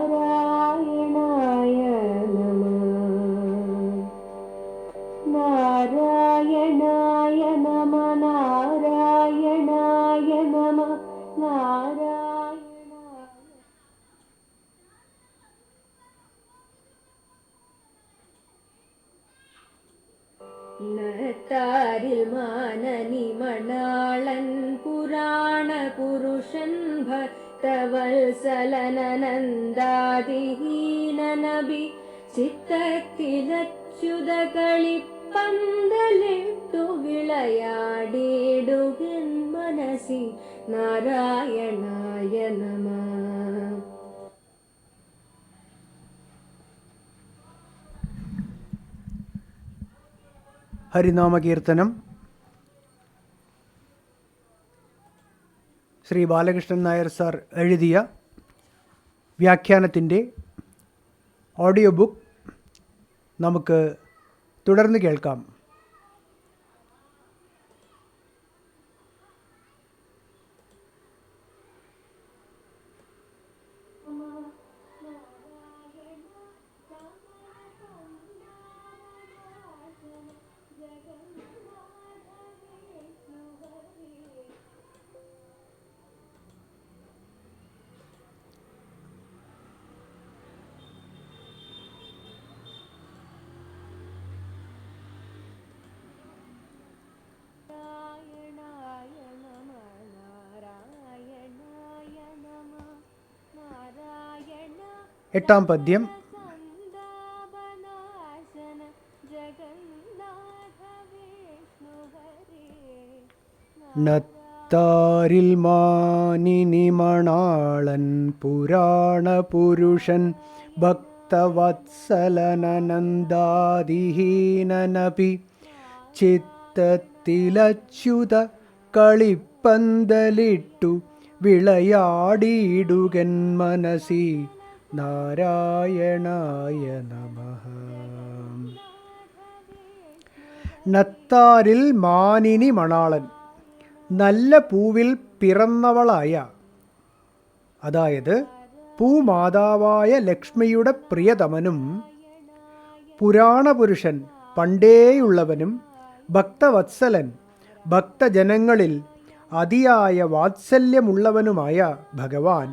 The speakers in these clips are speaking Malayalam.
നാരായണായ നമഃ നാരായണായ നമഃ നാരായണായ നമഃ നത്താരിൽ മാനനി മണാളൻ പുരാണ പുരുഷൻ ഭക്തവത്സലനന്ദാദിഹീനനബി ചിത്തത്തിലച്യുത കളിപ്പന്തലിട്ടു വിളയാടിടുകൻ മനസി നാരായണായ നമഃ. ഹരിനാമകീർത്തനം ശ്രീ ബാലകൃഷ്ണൻ നായർ സാർ എഴുതിയ വ്യാഖ്യാനത്തിൻ്റെ ഓഡിയോ ബുക്ക് നമുക്ക് തുടർന്ന് കേൾക്കാം. എട്ടാം പദ്യം. നത്താരിൽ മാനിനി മണാളൻ പുരാണ പുരുഷൻ ഭക്തവത്സലനന്ദാദിഹീനനപി ചിത്തത്തിലച്യുത കളിപ്പന്തലിട്ടു വിളയാടിയിടുകൻ മനസി നാരായണായ നമഃ. നത്താരിൽ മാനിനി മണാളൻ, നല്ല പൂവിൽ പിറന്നവളായ, അതായത് പൂമാതാവായ ലക്ഷ്മിയുടെ പ്രിയതമനും പുരാണപുരുഷൻ പണ്ടേയുള്ളവനും ഭക്തവത്സലൻ ഭക്തജനങ്ങളിൽ അതിയായ വാത്സല്യമുള്ളവനുമായ ഭഗവാൻ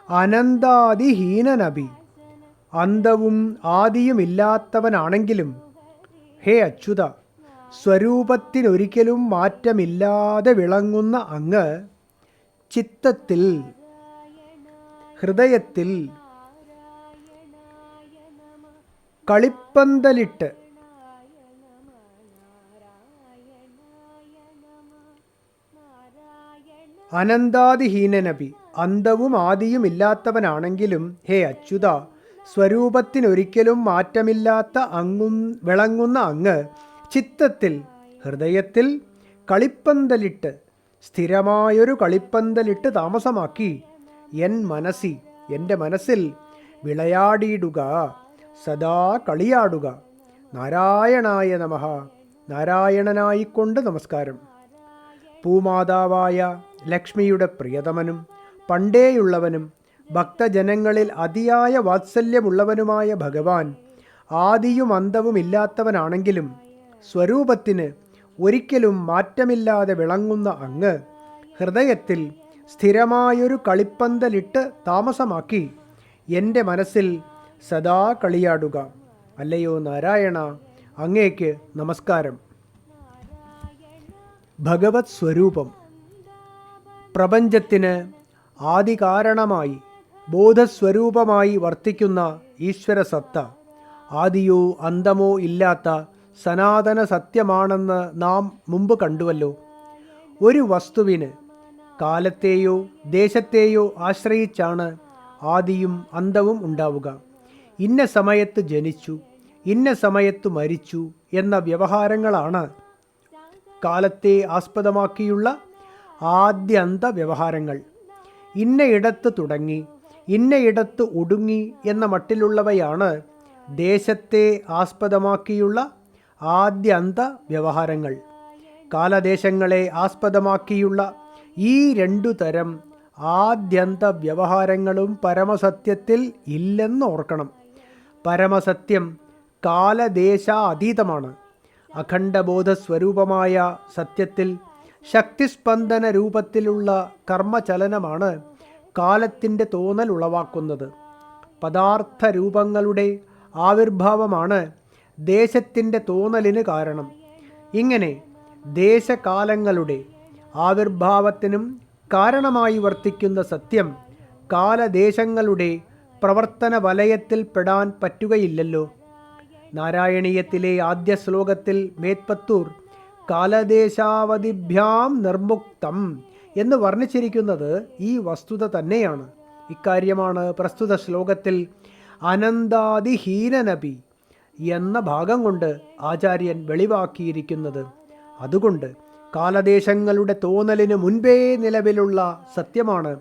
അനന്താദിഹീനനബി, അന്തവും ആദിയുമില്ലാത്തവനാണെങ്കിലും ഹേ അച്യുത, സ്വരൂപത്തിനൊരിക്കലും മാറ്റമില്ലാതെ വിളങ്ങുന്ന അങ്ങ് ചിത്തത്തിൽ, ഹൃദയത്തിൽ കളിപ്പന്തലിട്ട് അനന്താദിഹീനനബി, അന്തവും ആദിയും ഇല്ലാത്തവനാണെങ്കിലും ഹേ അച്യുത, സ്വരൂപത്തിനൊരിക്കലും മാറ്റമില്ലാത്ത വിളങ്ങുന്ന അങ്ങ് ചിത്തത്തിൽ, ഹൃദയത്തിൽ കളിപ്പന്തലിട്ട്, സ്ഥിരമായൊരു കളിപ്പന്തലിട്ട് താമസമാക്കി എൻ്റെ മനസ്സിൽ വിളയാടിയിടുക, സദാ കളിയാടുക. നാരായണായ നമഃ, നാരായണനായിക്കൊണ്ട് നമസ്കാരം. പൂമാതാവായ ലക്ഷ്മിയുടെ പ്രിയതമനും പണ്ടേയുള്ളവനും ഭക്തജനങ്ങളിൽ അതിയായ വാത്സല്യമുള്ളവനുമായ ഭഗവാൻ ആദിയും അന്തവും ഇല്ലാത്തവനാണെങ്കിലും സ്വരൂപത്തിന് ഒരിക്കലും മാറ്റമില്ലാതെ വിളങ്ങുന്ന അങ്ങ് ഹൃദയത്തിൽ സ്ഥിരമായൊരു കളിപ്പന്തലിട്ട് താമസമാക്കി എൻ്റെ മനസ്സിൽ സദാ കളിയാടുക. അല്ലയോ നാരായണ, അങ്ങേക്ക് നമസ്കാരം. ഭഗവത് സ്വരൂപം. പ്രപഞ്ചത്തിന് ആദികാരണമായി ബോധസ്വരൂപമായി വർത്തിക്കുന്ന ഈശ്വര സത്ത ആദിയോ അന്തമോ ഇല്ലാത്ത സനാതന സത്യമാണെന്ന് നാം മുമ്പ് കണ്ടുവല്ലോ. ഒരു വസ്തുവിന് കാലത്തെയോ ദേശത്തെയോ ആശ്രയിച്ചാണ് ആദിയും അന്തവും ഉണ്ടാവുക. ഇന്ന സമയത്ത് ജനിച്ചു, ഇന്ന സമയത്ത് മരിച്ചു എന്ന വ്യവഹാരങ്ങളാണ് കാലത്തെ ആസ്പദമാക്കിയുള്ള ആദ്യന്ത വ്യവഹാരങ്ങൾ. ഇന്നയിടത്ത് തുടങ്ങി ഇന്നയിടത്ത് ഒടുങ്ങി എന്ന മട്ടിലുള്ളവയാണ് ദേശത്തെ ആസ്പദമാക്കിയുള്ള ആദ്യന്ത വ്യവഹാരങ്ങൾ. കാലദേശങ്ങളെ ആസ്പദമാക്കിയുള്ള ഈ രണ്ടു തരം ആദ്യന്ത വ്യവഹാരങ്ങളും പരമസത്യത്തിൽ ഇല്ലെന്നോർക്കണം. പരമസത്യം കാലദേശാതീതമാണ്. അഖണ്ഡബോധസ്വരൂപമായ സത്യത്തിൽ ശക്തിസ്പന്ദന രൂപത്തിലുള്ള കർമ്മചലനമാണ് കാലത്തിൻ്റെ തോന്നൽ ഉളവാക്കുന്നത്. പദാർത്ഥ രൂപങ്ങളുടെ ആവിർഭാവമാണ് ദേശത്തിൻ്റെ തോന്നലിന് കാരണം. ഇങ്ങനെ ദേശകാലങ്ങളുടെ ആവിർഭാവത്തിനും കാരണമായി വർത്തിക്കുന്ന സത്യം കാലദേശങ്ങളുടെ പ്രവർത്തന വലയത്തിൽ പെടാൻ പറ്റുകയില്ലല്ലോ. നാരായണീയത്തിലെ ആദ്യ ശ്ലോകത്തിൽ മേത്പത്തൂർ കാലദേശാവധിഭ്യാം നിർമുക്തം എന്ന് വർണ്ണിച്ചിരിക്കുന്നത് ഈ വസ്തുത തന്നെയാണ്. ഇക്കാര്യമാണ് പ്രസ്തുത ശ്ലോകത്തിൽ അനന്താതിഹീനനപി എന്ന ഭാഗം കൊണ്ട് ആചാര്യൻ വെളിവാക്കിയിരിക്കുന്നത്. അതുകൊണ്ട് കാലദേശങ്ങളുടെ തോന്നലിന് മുൻപേ നിലവിലുള്ള സത്യമാണ്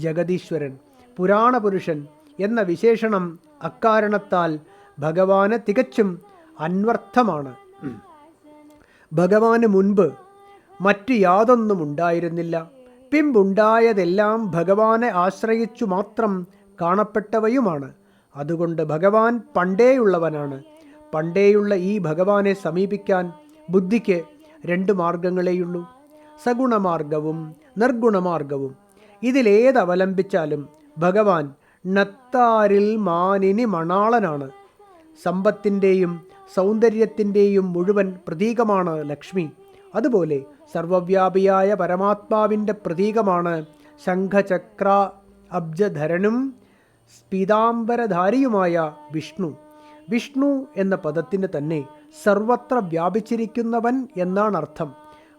ജഗദീശ്വരൻ, പുരാണപുരുഷൻ എന്ന വിശേഷണം അക്കാരണത്താൽ ഭഗവാന് തികച്ചും അന്വർത്ഥമാണ്. ഭഗവാന് മുൻപ് മറ്റു യാതൊന്നും ഉണ്ടായിരുന്നില്ല. പിമ്പുണ്ടായതെല്ലാം ഭഗവാനെ ആശ്രയിച്ചു മാത്രം കാണപ്പെട്ടവയുമാണ്. അതുകൊണ്ട് ഭഗവാൻ പണ്ടേയുള്ളവനാണ്. പണ്ടേയുള്ള ഈ ഭഗവാനെ സമീപിക്കാൻ ബുദ്ധിക്ക് 2 മാർഗങ്ങളേയുള്ളൂ, സഗുണമാർഗവും നിർഗുണമാർഗവും. ഇതിലേതവലംബിച്ചാലും ഭഗവാൻ നത്താരിൽ മാനിനി മണാളനാണ്. സമ്പത്തിൻ്റെയും സൗന്ദര്യത്തിൻ്റെയും മുഴുവൻ പ്രതീകമാണ് ലക്ഷ്മി. അതുപോലെ സർവവ്യാപിയായ പരമാത്മാവിൻ്റെ പ്രതീകമാണ് ശംഖചക്ര അബ്ജധരനും പീതാംബരധാരിയുമായ വിഷ്ണു. വിഷ്ണു എന്ന പദത്തിന് തന്നെ സർവത്ര വ്യാപിച്ചിരിക്കുന്നവൻ എന്നാണ് അർത്ഥം.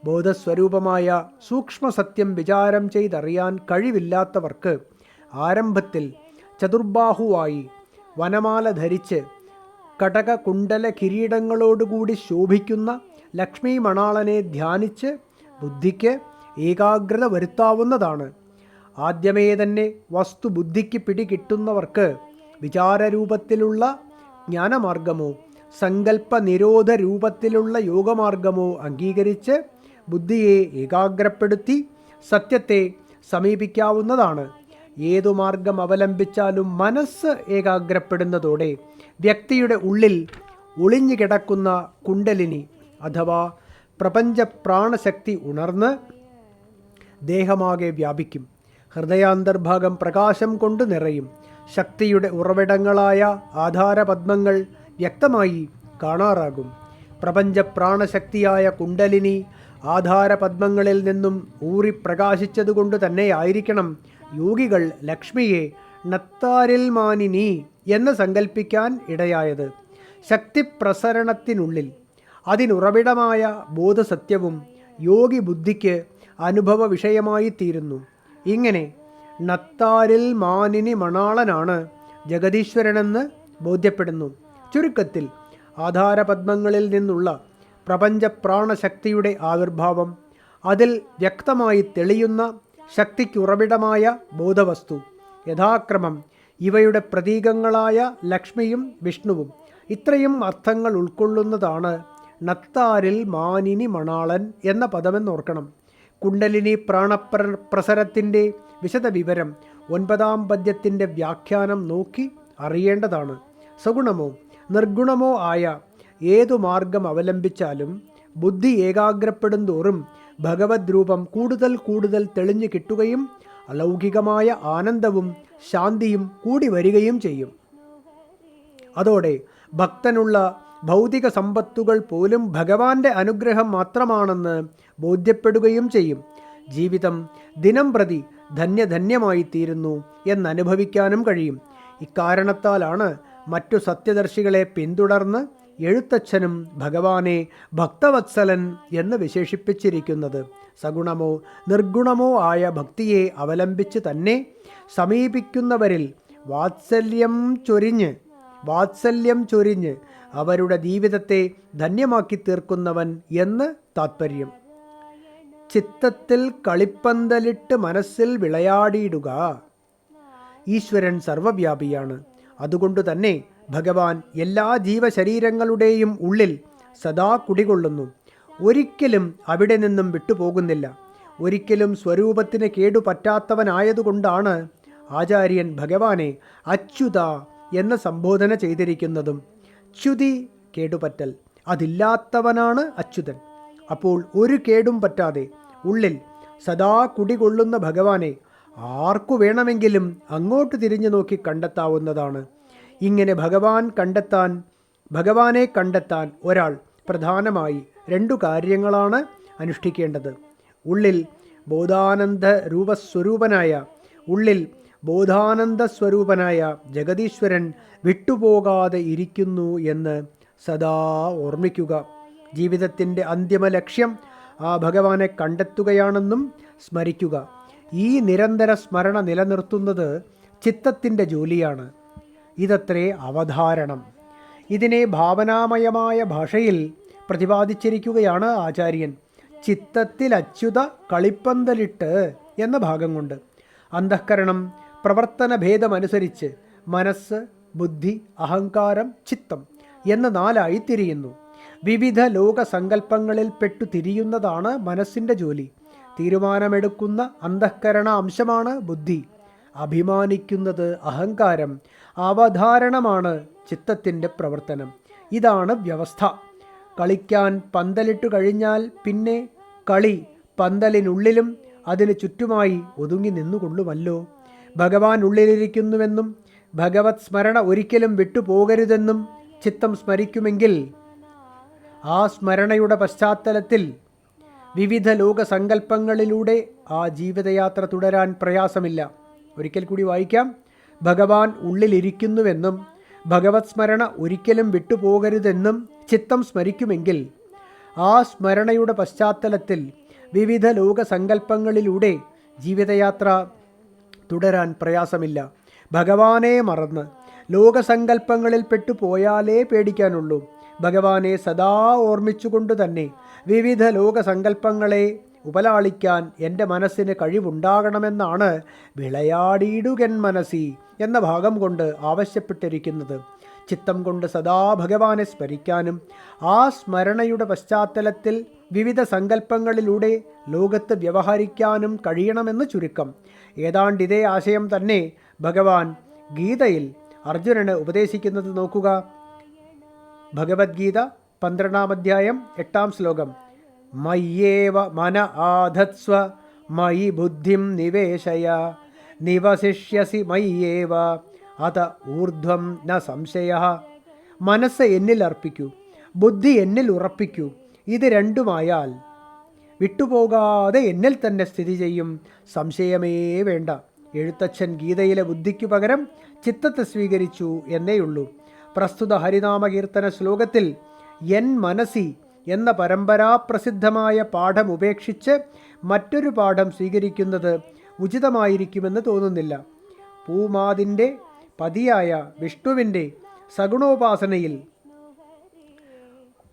ബോധസ്വരൂപമായ സൂക്ഷ്മസത്യം വിചാരം ചെയ്തറിയാൻ കഴിവില്ലാത്തവർക്ക് ആരംഭത്തിൽ ചതുർബാഹുവായി വനമാല ധരിച്ച് കടക കുണ്ടല കിരീടങ്ങളോടുകൂടി ശോഭിക്കുന്ന ലക്ഷ്മി മണാളനെ ധ്യാനിച്ച് ബുദ്ധിക്ക് ഏകാഗ്രത വരുത്താവുന്നതാണ്. ആദ്യമേ തന്നെ വസ്തു ബുദ്ധിക്ക് പിടികിട്ടുന്നവർക്ക് വിചാരരൂപത്തിലുള്ള ജ്ഞാനമാർഗമോ സങ്കല്പ നിരോധ രൂപത്തിലുള്ള യോഗമാർഗമോ അംഗീകരിച്ച് ബുദ്ധിയെ ഏകാഗ്രപ്പെടുത്തി സത്യത്തെ സമീപിക്കാവുന്നതാണ്. ഏതു മാർഗം അവലംബിച്ചാലും മനസ്സ് ഏകാഗ്രപ്പെടുന്നതോടെ വ്യക്തിയുടെ ഉള്ളിൽ ഒളിഞ്ഞു കിടക്കുന്ന കുണ്ടലിനി അഥവാ പ്രപഞ്ച പ്രാണശക്തി ഉണർന്ന് ദേഹമാകെ വ്യാപിക്കും. ഹൃദയാന്തർഭാഗം പ്രകാശം കൊണ്ട് നിറയും. ശക്തിയുടെ ഉറവിടങ്ങളായ ആധാരപദ്മങ്ങൾ വ്യക്തമായി കാണാറാകും. പ്രപഞ്ച പ്രാണശക്തിയായ കുണ്ടലിനി ആധാരപദ്മങ്ങളിൽ നിന്നും ഊറിപ്രകാശിച്ചതുകൊണ്ട് തന്നെയായിരിക്കണം യോഗികൾ ലക്ഷ്മിയെ നത്താരിൽ മാനിനി എന്ന് സങ്കല്പിക്കാൻ ഇടയായത്. ശക്തിപ്രസരണത്തിനുള്ളിൽ അതിനുറവിടമായ ബോധസത്യവും യോഗി ബുദ്ധിക്ക് അനുഭവ വിഷയമായി തീരുന്നു. ഇങ്ങനെ നത്താരിൽ മാനിനി മണാളനാണ് ജഗദീശ്വരനെന്ന് ബോധ്യപ്പെടുന്നു. ചുരുക്കത്തിൽ ആധാരപദ്മങ്ങളിൽ നിന്നുള്ള പ്രപഞ്ച പ്രാണശക്തിയുടെ ആവിർഭാവം, അതിൽ വ്യക്തമായി തെളിയുന്ന ശക്തിക്കുറവിടമായ ബോധവസ്തു, യഥാക്രമം ഇവയുടെ പ്രതീകങ്ങളായ ലക്ഷ്മിയും വിഷ്ണുവും, ഇത്രയും അർത്ഥങ്ങൾ ഉൾക്കൊള്ളുന്നതാണ് നത്താരിൽ മാനിനി മണാളൻ എന്ന പദമെന്നോർക്കണം. കുണ്ടലിനി പ്രാണപ്രസരത്തിൻ്റെ വിശദവിവരം 9-ാം പദ്യത്തിൻ്റെ വ്യാഖ്യാനം നോക്കി അറിയേണ്ടതാണ്. സഗുണമോ നിർഗുണമോ ആയ ഏതു മാർഗം അവലംബിച്ചാലും ബുദ്ധി ഏകാഗ്രപ്പെടുന്തോറും ഭഗവത് രൂപം കൂടുതൽ കൂടുതൽ തെളിഞ്ഞു കിട്ടുകയും അലൗകികമായ ആനന്ദവും ശാന്തിയും കൂടി വരികയും ചെയ്യും. അതോടെ ഭക്തനുള്ള ഭൗതിക സമ്പത്തുകൾ പോലും ഭഗവാന്റെ അനുഗ്രഹം മാത്രമാണെന്ന് ബോധ്യപ്പെടുകയും ചെയ്യും. ജീവിതം ദിനം പ്രതി ധന്യധന്യമായി തീരുന്നു എന്നനുഭവിക്കാനും കഴിയും. ഇക്കാരണത്താലാണ് മറ്റു സത്യദർശികളെ പിന്തുടർന്ന് എഴുത്തച്ഛനും ഭഗവാനെ ഭക്തവത്സലൻ എന്ന് വിശേഷിപ്പിച്ചിരിക്കുന്നത്. സഗുണമോ നിർഗുണമോ ആയ ഭക്തിയെ അവലംബിച്ച് തന്നെ സമീപിക്കുന്നവരിൽ വാത്സല്യം ചൊരിഞ്ഞ് അവരുടെ ജീവിതത്തെ ധന്യമാക്കി തീർക്കുന്നവൻ എന്ന് താത്പര്യം. ചിത്തത്തിൽ കളിപ്പന്തലിട്ട് മനസ്സിൽ വിളയാടിയിടുക. ഈശ്വരൻ സർവവ്യാപിയാണ്. അതുകൊണ്ട് തന്നെ ഭഗവാൻ എല്ലാ ജീവശരീരങ്ങളുടെയും ഉള്ളിൽ സദാ കുടികൊള്ളുന്നു. ഒരിക്കലും അവിടെ നിന്നും വിട്ടുപോകുന്നില്ല. ഒരിക്കലും സ്വരൂപത്തിന് കേടുപറ്റാത്തവനായതുകൊണ്ടാണ് ആചാര്യൻ ഭഗവാനെ അച്യുത എന്ന് സംബോധന ചെയ്തിരിക്കുന്നതും. ച്യുതി കേടുപറ്റൽ, അതില്ലാത്തവനാണ് അച്യുതൻ. അപ്പോൾ ഒരു കേടും പറ്റാതെ ഉള്ളിൽ സദാ കുടികൊള്ളുന്ന ഭഗവാനെ ആർക്കു വേണമെങ്കിലും അങ്ങോട്ട് തിരിഞ്ഞു നോക്കി കണ്ടെത്താവുന്നതാണ്. ഇങ്ങനെ ഭഗവാനെ കണ്ടെത്താൻ ഒരാൾ പ്രധാനമായി 2 കാര്യങ്ങളാണ് അനുഷ്ഠിക്കേണ്ടത്. ഉള്ളിൽ ബോധാനന്ദ സ്വരൂപനായ ജഗദീശ്വരൻ വിട്ടുപോകാതെ ഇരിക്കുന്നു എന്ന് സദാ ഓർമ്മിക്കുക. ജീവിതത്തിൻ്റെ അന്തിമ ലക്ഷ്യം ആ ഭഗവാനെ കണ്ടെത്തുകയാണെന്നും സ്മരിക്കുക. ഈ നിരന്തര സ്മരണ നിലനിർത്തുന്നത് ചിത്തത്തിൻ്റെ ജോലിയാണ്. ഇതത്രേ അവധാരണം. ഇതിനെ ഭാവനാമയമായ ഭാഷയിൽ പ്രതിപാദിച്ചിരിക്കുകയാണ് ആചാര്യൻ. ചിത്തത്തിൽ അച്യുത കളിപ്പന്തലിട്ട് എന്ന ഭാഗം കൊണ്ട്. അന്തഃകരണം പ്രവർത്തന ഭേദമനുസരിച്ച് മനസ്സ്, ബുദ്ധി, അഹങ്കാരം, ചിത്തം എന്ന് 4ആയി തിരിയുന്നു. വിവിധ ലോകസങ്കല്പങ്ങളിൽ പെട്ടു തിരിയുന്നതാണ് മനസ്സിൻ്റെ ജോലി. തീരുമാനമെടുക്കുന്ന അന്തഃകരണ അംശമാണ് ബുദ്ധി. അഭിമാനിക്കുന്നത് അഹങ്കാരം. അവധാരണമാണ് ചിത്തത്തിൻ്റെ പ്രവർത്തനം. ഇതാണ് വ്യവസ്ഥ. കളിക്കാൻ പന്തലിട്ടു കഴിഞ്ഞാൽ പിന്നെ കളി പന്തലിനുള്ളിലും അതിന് ചുറ്റുമായി ഒതുങ്ങി നിന്നുകൊള്ളുമല്ലോ. ഭഗവാൻ ഉള്ളിലിരിക്കുന്നുവെന്നും ഭഗവത് സ്മരണ ഒരിക്കലും വിട്ടുപോകരുതെന്നും ചിത്തം സ്മരിക്കുമെങ്കിൽ ആ സ്മരണയുടെ പശ്ചാത്തലത്തിൽ വിവിധ ലോകസങ്കല്പങ്ങളിലൂടെ ആ ജീവിതയാത്ര തുടരാൻ പ്രയാസമില്ല. ഒരിക്കൽ കൂടി വായിക്കാം. ഭഗവാൻ ഉള്ളിലിരിക്കുന്നുവെന്നും ഭഗവത് സ്മരണ ഒരിക്കലും വിട്ടുപോകരുതെന്നും ചിത്തം സ്മരിക്കുമെങ്കിൽ ആ സ്മരണയുടെ പശ്ചാത്തലത്തിൽ വിവിധ ലോകസങ്കല്പങ്ങളിലൂടെ ജീവിതയാത്ര തുടരാൻ പ്രയാസമില്ല. ഭഗവാനെ മറന്ന് ലോകസങ്കല്പങ്ങളിൽ പെട്ടുപോയാലേ പേടിക്കാനുള്ളൂ. ഭഗവാനെ സദാ ഓർമ്മിച്ചുകൊണ്ട് തന്നെ വിവിധ ലോകസങ്കല്പങ്ങളെ ഉപലാളിക്കാൻ എൻ്റെ മനസ്സിന് കഴിവുണ്ടാകണമെന്നാണ് വിളയാടിയിടുകൻ മനസ്സി എന്ന ഭാഗം കൊണ്ട് ആവശ്യപ്പെട്ടിരിക്കുന്നത്. ചിത്തം കൊണ്ട് സദാ ഭഗവാനെ സ്മരിക്കാനും ആ സ്മരണയുടെ പശ്ചാത്തലത്തിൽ വിവിധ സങ്കല്പങ്ങളിലൂടെ ലോകത്ത് വ്യവഹരിക്കാനും കഴിയണമെന്ന് ചുരുക്കം. ഏതാണ്ട് ഇതേ ആശയം തന്നെ ഭഗവാൻ ഗീതയിൽ അർജുനന് ഉപദേശിക്കുന്നത് നോക്കുക. ഭഗവത്ഗീത 12-ാം അധ്യായം 8-ാം ശ്ലോകം. മയ്യേവ മന ആധത്സ്വ മയി ബുദ്ധിം നിവേശയ നിവസിഷ്യസി മയ്യേവ അത ഊർധ്വം ന സംശയ. മനസ്സ് എന്നിൽ അർപ്പിക്കൂ, ബുദ്ധി എന്നിൽ ഉറപ്പിക്കൂ. ഇത് രണ്ടുമായാൽ വിട്ടുപോകാതെ എന്നിൽ തന്നെ സ്ഥിതി ചെയ്യും, സംശയമേ വേണ്ട. എഴുത്തച്ഛൻ ഗീതയിലെ ബുദ്ധിക്കു പകരം ചിത്തത്തെ സ്വീകരിച്ചു എന്നേയുള്ളൂ. പ്രസ്തുത ഹരിനാമകീർത്തന ശ്ലോകത്തിൽ എൻ മനസ്സി എന്ന പരമ്പരാപ്രസിദ്ധമായ പാഠം ഉപേക്ഷിച്ച് മറ്റൊരു പാഠം സ്വീകരിക്കുന്നത് ഉചിതമായിരിക്കുമെന്ന് തോന്നുന്നില്ല. പൂമാതിൻ്റെ പതിയായ വിഷ്ണുവിൻ്റെ സഗുണോപാസനയിൽ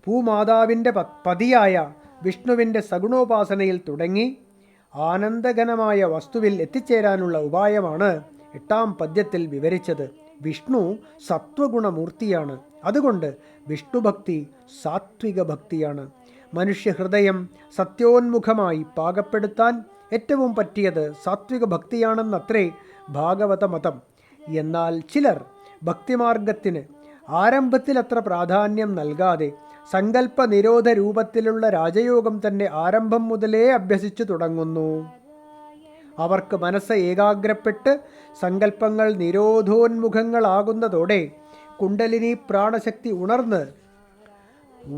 പൂമാതാവിൻ്റെ പതിയായ വിഷ്ണുവിൻ്റെ സഗുണോപാസനയിൽ തുടങ്ങി ആനന്ദഘനമായ വസ്തുവിൽ എത്തിച്ചേരാനുള്ള ഉപായമാണ് 8-ാം പദ്യത്തിൽ വിവരിച്ചത്. വിഷ്ണു സത്വഗുണമൂർത്തിയാണ്. അതുകൊണ്ട് വിഷ്ണുഭക്തി സാത്വിക ഭക്തിയാണ്. മനുഷ്യഹൃദയം സത്യോന്മുഖമായി പാകപ്പെടുത്താൻ ഏറ്റവും പറ്റിയത് സാത്വിക ഭക്തിയാണെന്നത്രേ ഭാഗവത മതം. എന്നാൽ ചിലർ ഭക്തിമാർഗത്തിന് ആരംഭത്തിലത്ര പ്രാധാന്യം നൽകാതെ സങ്കല്പ നിരോധ രൂപത്തിലുള്ള രാജയോഗം തന്നെ ആരംഭം മുതലേ അഭ്യസിച്ചു തുടങ്ങുന്നു. അവർക്ക് മനസ്സ് ഏകാഗ്രപ്പെട്ട് സങ്കല്പങ്ങൾ നിരോധോന്മുഖങ്ങളാകുന്നതോടെ കുണ്ടലിനി പ്രാണശക്തി ഉണർന്ന്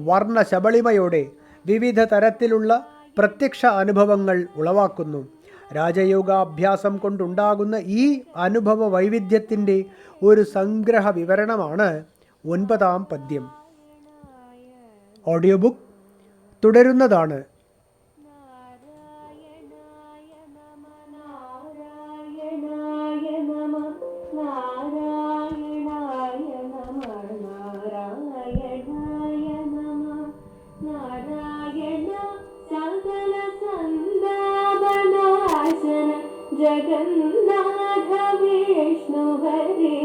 വർണ്ണശബളിമയോടെ വിവിധ തരത്തിലുള്ള പ്രത്യക്ഷ അനുഭവങ്ങൾ ഉളവാക്കുന്നു. രാജയോഗാഭ്യാസം കൊണ്ടുണ്ടാകുന്ന ഈ അനുഭവ വൈവിധ്യത്തിൻ്റെ ഒരു സംഗ്രഹ വിവരണമാണ് 9-ാം പദ്യം. ഓഡിയോ ബുക്ക് തുടരുന്നതാണ്. ജഗന്നാഥ വിഷ്ണു ഹരേ